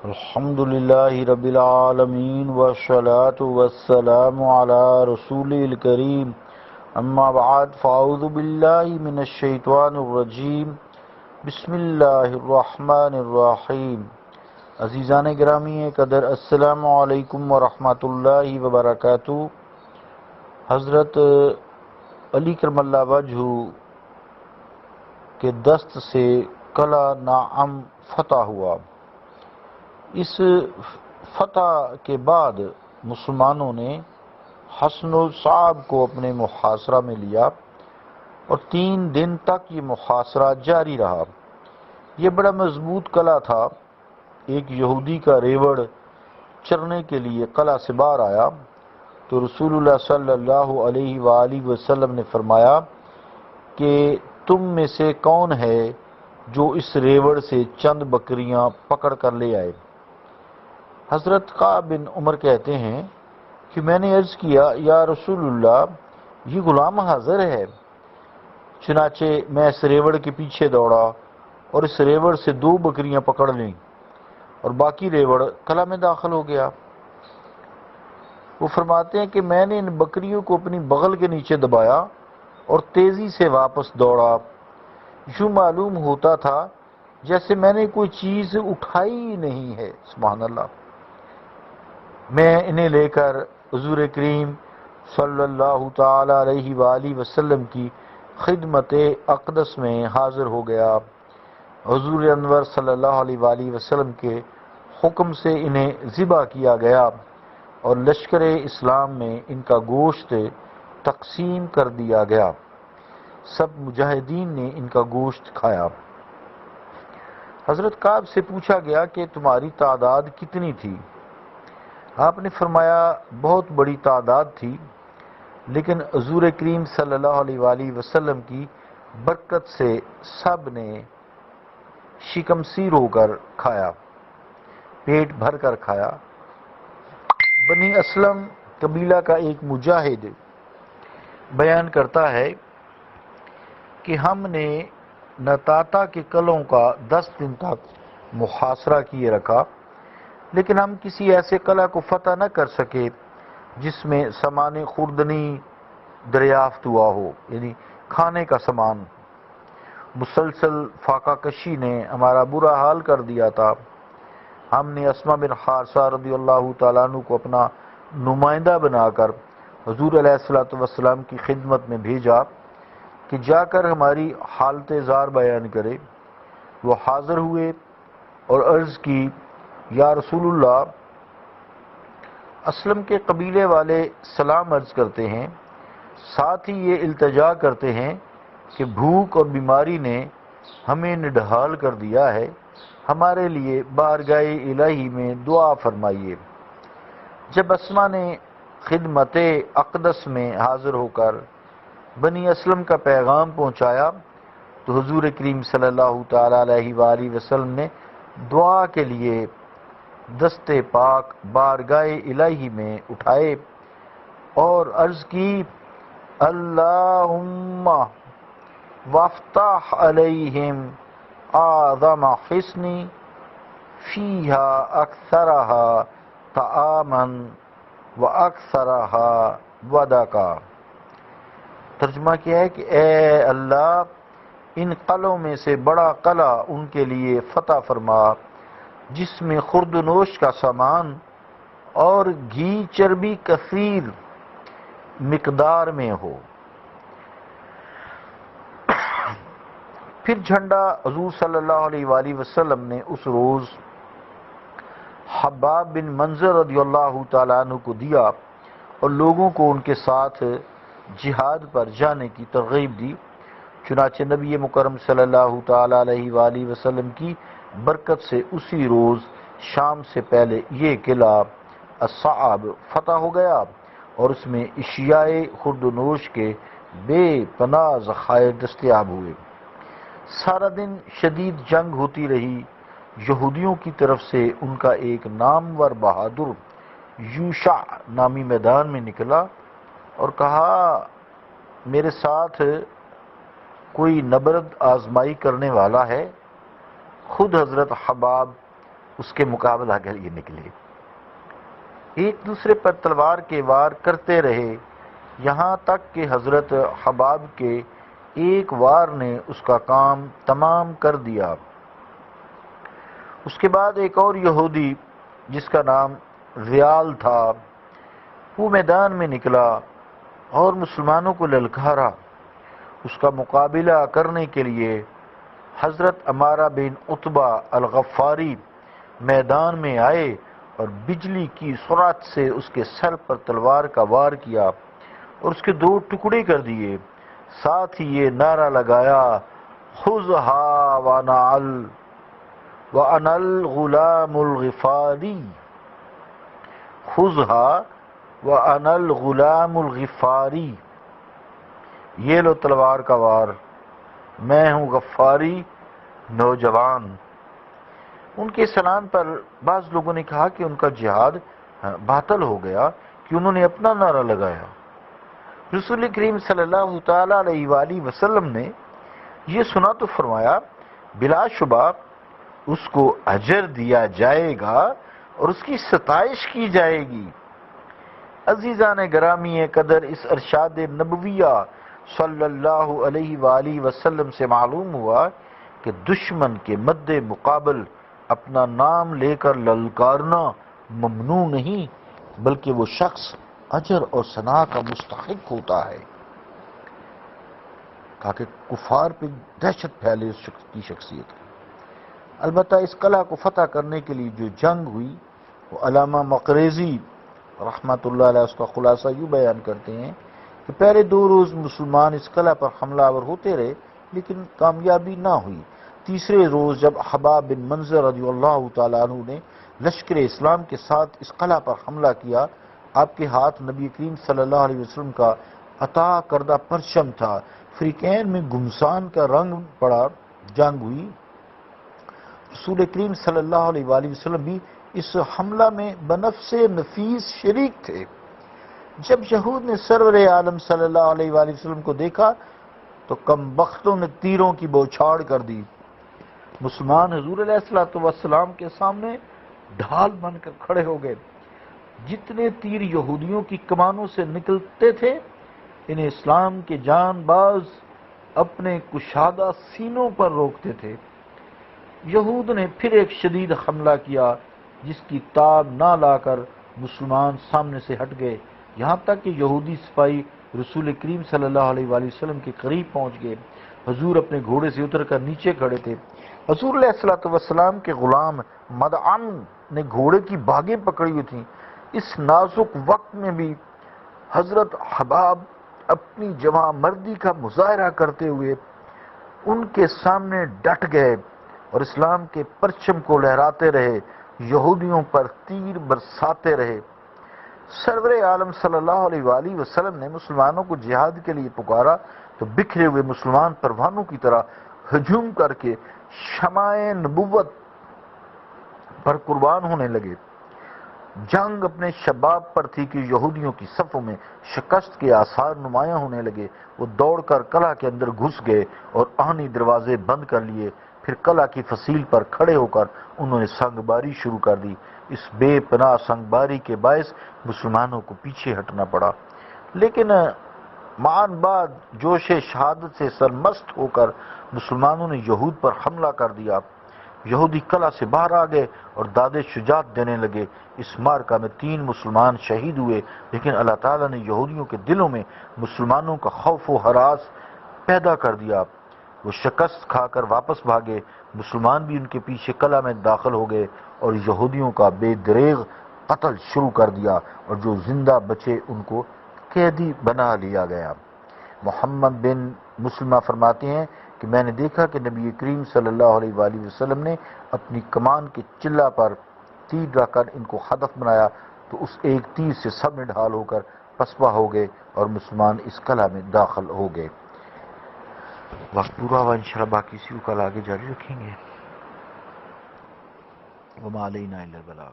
الحمد للہ رب العالمین والصلاة والسلام علی رسول الکریم اما بعد فاعوذ باللہ من الشیطان الرجیم بسم اللہ الرحمن الرحیم۔ عزیزان گرامی قدر، السلام علیکم ورحمۃ اللہ وبرکاتہ۔ حضرت علی کرم اللہ وجہ کے دست سے قلعہ نعم فتح ہوا۔ اس فتح کے بعد مسلمانوں نے حصن الصعب کو اپنے محاصرہ میں لیا اور 3 دن تک یہ محاصرہ جاری رہا۔ یہ بڑا مضبوط قلعہ تھا۔ ایک یہودی کا ریوڑ چرنے کے لیے قلعہ سے باہر آیا تو رسول اللہ صلی اللہ علیہ وآلہ وسلم نے فرمایا کہ تم میں سے کون ہے جو اس ریوڑ سے چند بکریاں پکڑ کر لے آئے؟ حضرت قعب بن عمر کہتے ہیں کہ میں نے عرض کیا، یا رسول اللہ، یہ غلام حاضر ہے۔ چنانچہ میں اس ریوڑ کے پیچھے دوڑا اور اس ریوڑ سے 2 بکریاں پکڑ لیں اور باقی ریوڑ قلعہ میں داخل ہو گیا۔ وہ فرماتے ہیں کہ میں نے ان بکریوں کو اپنی بغل کے نیچے دبایا اور تیزی سے واپس دوڑا۔ یوں معلوم ہوتا تھا جیسے میں نے کوئی چیز اٹھائی ہی نہیں ہے۔ سبحان اللہ۔ میں انہیں لے کر حضور کریم صلی اللہ تعالی علیہ وآلہ وسلم کی خدمت اقدس میں حاضر ہو گیا۔ حضور انور صلی اللہ علیہ وآلہ وسلم کے حکم سے انہیں ذبح کیا گیا اور لشکر اسلام میں ان کا گوشت تقسیم کر دیا گیا۔ سب مجاہدین نے ان کا گوشت کھایا۔ حضرت قعب سے پوچھا گیا کہ تمہاری تعداد کتنی تھی؟ آپ نے فرمایا بہت بڑی تعداد تھی، لیکن حضور کریم صلی اللہ علیہ وآلہ وسلم کی برکت سے سب نے شکمسیر ہو کر کھایا، پیٹ بھر کر کھایا۔ بنی اسلم قبیلہ کا ایک مجاہد بیان کرتا ہے کہ ہم نے نتاتا کے قلعوں کا 10 دن تک محاصرہ کیے رکھا، لیکن ہم کسی ایسے قلعہ کو فتح نہ کر سکے جس میں سامان خوردنی دریافت ہوا ہو، یعنی کھانے کا سامان۔ مسلسل فاقہ کشی نے ہمارا برا حال کر دیا تھا۔ ہم نے اسما بن حارثہ رضی اللہ تعالیٰ عنہ کو اپنا نمائندہ بنا کر حضور علیہ الصلوۃ والسلام کی خدمت میں بھیجا کہ جا کر ہماری حالت زار بیان کرے۔ وہ حاضر ہوئے اور عرض کی، یا رسول اللہ، اسلم کے قبیلے والے سلام عرض کرتے ہیں، ساتھ ہی یہ التجا کرتے ہیں کہ بھوک اور بیماری نے ہمیں نڈھال کر دیا ہے، ہمارے لیے بارگاہ الہی میں دعا فرمائیے۔ جب اسما نے خدمت اقدس میں حاضر ہو کر بنی اسلم کا پیغام پہنچایا تو حضور کریم صلی اللہ تعالی علیہ وآلہ وسلم نے دعا کے لیے دست پاک بارگاہ الہی میں اٹھائے اور عرض کی، اللہم وافتح علیہم اعظم حصن فیہا اکثرہا طعاما و اکثرہا ودکا۔ ترجمہ کیا ہے کہ اے اللہ، ان قلعوں میں سے بڑا قلعہ ان کے لیے فتح فرما جس میں خورد و نوش کا سامان اور گھی چربی کثیر مقدار میں ہو۔ پھر جھنڈا حضور صلی اللہ علیہ وآلہ وسلم نے اس روز حباب بن منظر رضی اللہ تعالیٰ عنہ کو دیا اور لوگوں کو ان کے ساتھ جہاد پر جانے کی ترغیب دی۔ چنانچہ نبی مکرم صلی اللہ تعالیٰ علیہ وآلہ وسلم کی برکت سے اسی روز شام سے پہلے یہ قلعہ الصعب فتح ہو گیا اور اس میں اشیاء خورد و نوش کے بے پناہ ذخائر دستیاب ہوئے۔ سارا دن شدید جنگ ہوتی رہی۔ یہودیوں کی طرف سے ان کا ایک نامور بہادر یوشع نامی میدان میں نکلا اور کہا، میرے ساتھ کوئی نبرد آزمائی کرنے والا ہے؟ خود حضرت حباب اس کے مقابلہ کے لیے نکلے۔ ایک دوسرے پر تلوار کے وار کرتے رہے، یہاں تک کہ حضرت حباب کے ایک وار نے اس کا کام تمام کر دیا۔ اس کے بعد ایک اور یہودی جس کا نام ریال تھا، وہ میدان میں نکلا اور مسلمانوں کو للکارا۔ اس کا مقابلہ کرنے کے لیے حضرت عمارہ بن عتبہ الغفاری میدان میں آئے اور بجلی کی سرعت سے اس کے سر پر تلوار کا وار کیا اور اس کے 2 ٹکڑے کر دیے۔ ساتھ ہی یہ نعرہ لگایا، خذھا وأنا الغلام الغفاری، خذھا وأنا الغلام الغفاری، یہ لو تلوار کا وار، میں ہوں غفاری نوجوان۔ ان کے سلام پر بعض لوگوں نے کہا کہ ان کا جہاد باطل ہو گیا کہ انہوں نے اپنا نعرہ لگایا۔ رسول کریم صلی اللہ تعالیٰ علیہ وآلہ وسلم نے یہ سنا تو فرمایا، بلا شبہ اس کو اجر دیا جائے گا اور اس کی ستائش کی جائے گی۔ عزیزان گرامی قدر، اس ارشاد نبویہ صلی اللہ علیہ وآلہ وسلم سے معلوم ہوا کہ دشمن کے مد مقابل اپنا نام لے کر للکارنا ممنوع نہیں، بلکہ وہ شخص اجر اور ثنا کا مستحق ہوتا ہے، تاکہ کفار پہ دہشت پھیلے اس شخص کی شخصیت کی۔ البتہ اس قلعہ کو فتح کرنے کے لیے جو جنگ ہوئی، وہ علامہ مقریزی رحمۃ اللہ علیہ اس کا خلاصہ یوں بیان کرتے ہیں کہ پہلے 2 روز مسلمان اس قلعہ پر حملہ آور ہوتے رہے لیکن کامیابی نہ ہوئی۔ تیسرے روز جب حباب بن منذر رضی اللہ تعالیٰ عنہ نے لشکر اسلام کے ساتھ اس قلعہ پر حملہ کیا، آپ کے ہاتھ نبی کریم صلی اللہ علیہ وسلم کا عطا کردہ پرچم تھا، فریقین میں گمسان کا رنگ پڑا، جنگ ہوئی۔ رسول کریم صلی اللہ علیہ وآلہ وسلم بھی اس حملہ میں بنفس نفیس شریک تھے۔ جب یہود نے سرور عالم صلی اللہ علیہ وآلہ وسلم کو دیکھا تو کم بختوں نے تیروں کی بوچھاڑ کر دی۔ مسلمان حضور علیہ السلام کے سامنے ڈھال بن کر کھڑے ہو گئے۔ جتنے تیر یہودیوں کی کمانوں سے نکلتے تھے، انہیں اسلام کے جان باز اپنے کشادہ سینوں پر روکتے تھے۔ یہود نے پھر ایک شدید حملہ کیا جس کی تاب نہ لا کر مسلمان سامنے سے ہٹ گئے، یہاں تک کہ یہودی سپاہی رسول کریم صلی اللہ علیہ وآلہ وسلم کے قریب پہنچ گئے۔ حضور اپنے گھوڑے سے اتر کر نیچے کھڑے تھے۔ حضور علیہ السلام کے غلام مدعم نے گھوڑے کی باگیں پکڑی ہوئی تھیں۔ اس نازک وقت میں بھی حضرت حباب اپنی جواں مردی کا مظاہرہ کرتے ہوئے ان کے سامنے ڈٹ گئے اور اسلام کے پرچم کو لہراتے رہے، یہودیوں پر تیر برساتے رہے۔ سرور عالم صلی اللہ علیہ وآلہ وسلم نے مسلمانوں کو جہاد کے لیے پکارا تو بکھرے ہوئے مسلمان پروانوں کی طرح ہجوم کر کے شمع نبوت پر قربان ہونے لگے۔ جنگ اپنے شباب پر تھی کہ یہودیوں کی صفوں میں شکست کے آثار نمایاں ہونے لگے۔ وہ دوڑ کر قلعہ کے اندر گھس گئے اور آہنی دروازے بند کر لیے۔ پھر قلعہ کی فصیل پر کھڑے ہو کر انہوں نے سنگ باری شروع کر دی۔ اس بے پناہ سنگ باری کے باعث مسلمانوں کو پیچھے ہٹنا پڑا، لیکن معان بعد جوش شہادت سے سرمست ہو کر مسلمانوں نے یہود پر حملہ کر دیا۔ یہودی قلعہ سے باہر آ گئے اور داد شجاعت دینے لگے۔ اس معرکہ میں 3 مسلمان شہید ہوئے، لیکن اللہ تعالیٰ نے یہودیوں کے دلوں میں مسلمانوں کا خوف و ہراس پیدا کر دیا۔ وہ شکست کھا کر واپس بھاگے۔ مسلمان بھی ان کے پیچھے قلعہ میں داخل ہو گئے اور یہودیوں کا بے دریغ قتل شروع کر دیا، اور جو زندہ بچے ان کو قیدی بنا لیا گیا۔ محمد بن مسلمہ فرماتے ہیں کہ میں نے دیکھا کہ نبی کریم صلی اللہ علیہ وآلہ وسلم نے اپنی کمان کے چلہ پر تیر رکھ کر ان کو ہدف بنایا تو اس ایک تیر سے سب نڈھال ہو کر پسپا ہو گئے اور مسلمان اس قلعہ میں داخل ہو گئے۔ وقت پورا ہوا، انشاءاللہ باقی اسی کو کل آگے جاری رکھیں گے۔ وما علینا الا البلاغ۔